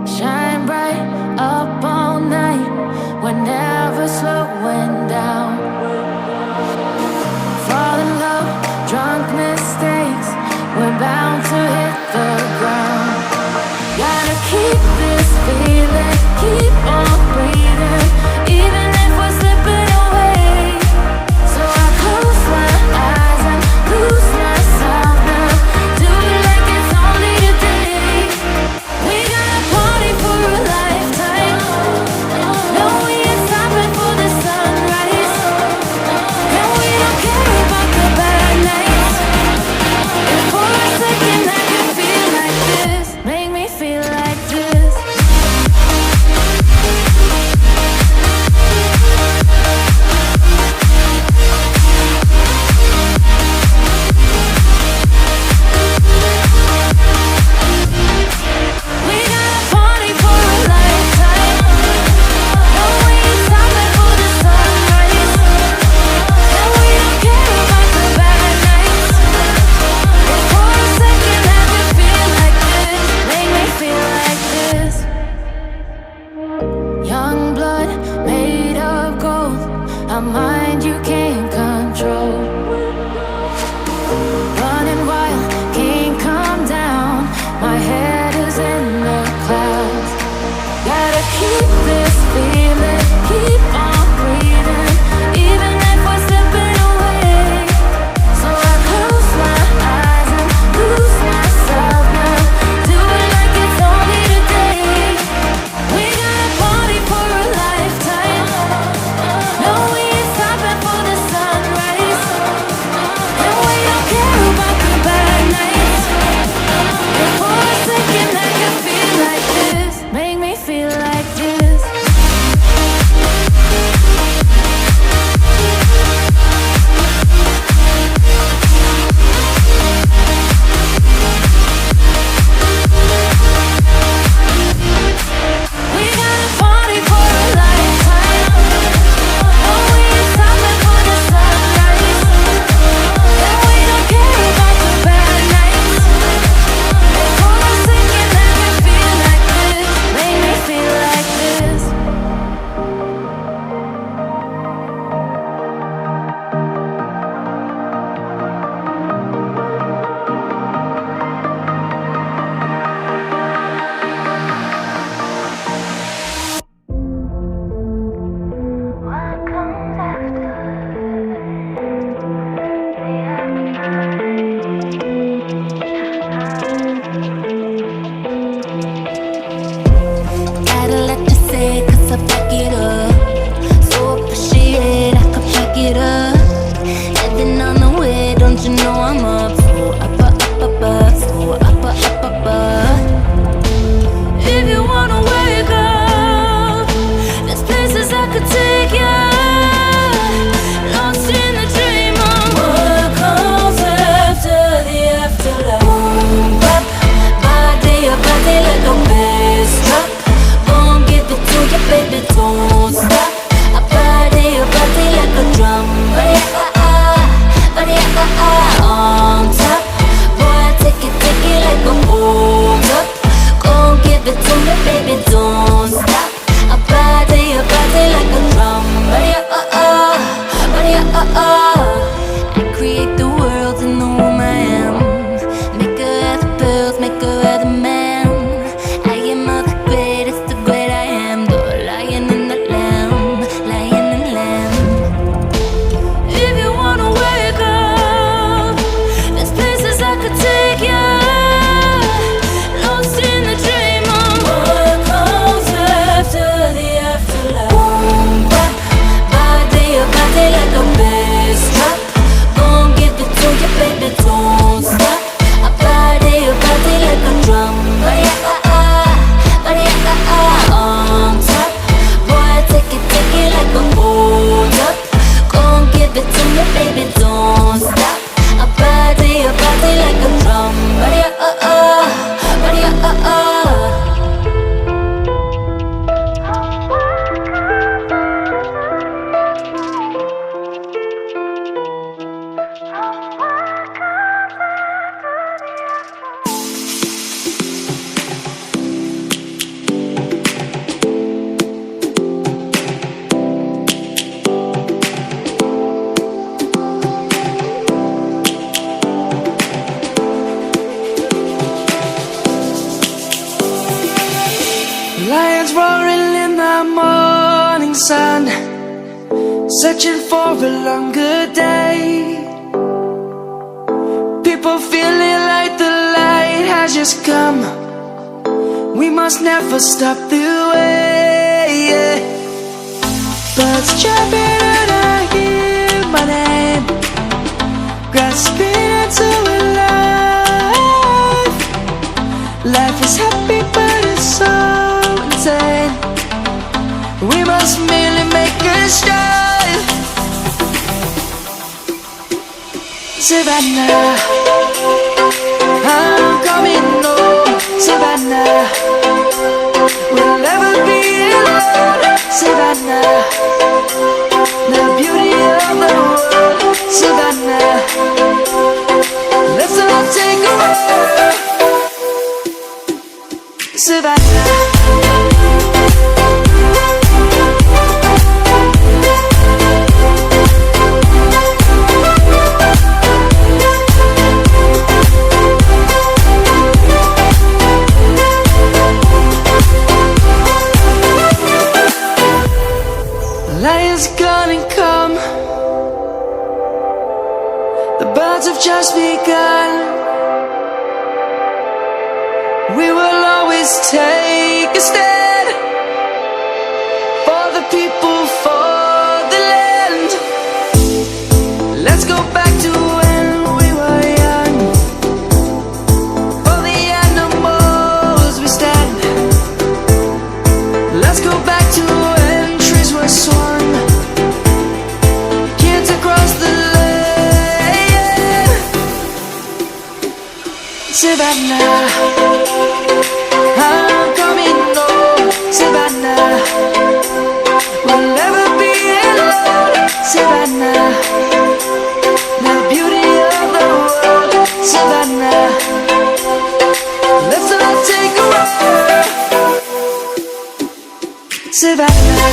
Shine bright up all night. We're never slowing down. Fall in love, drunk mistakes. We're bound to hit the ground. Gotta keep this feeling, keep on breathing, even if we're slipping away. So I close my eyes and lose myself now. Do it like it's only today. We got a party for roaring in the morning sun, searching for a longer day. People feeling like the light has just come. We must never stop the way. Birds jumping and I hear my name, grasping into a life. Life is happy but it's so insane. We must merely make a start. Savannah, I'm coming home. Savannah, we'll never be alone. Savannah, the beauty of the world. Savannah, let's all take a walk. Savannah. Lion's gonna come. The birds have just begun. We will always take a stand for the people, for the land. Let's go back to when we were young. For the animals we stand. Let's go back to when trees were swung, kids across the lane. Savannah, I'm coming home. Savannah, we'll never be alone. Savannah, the beauty of the world. Savannah, let's all take a walk. Savannah.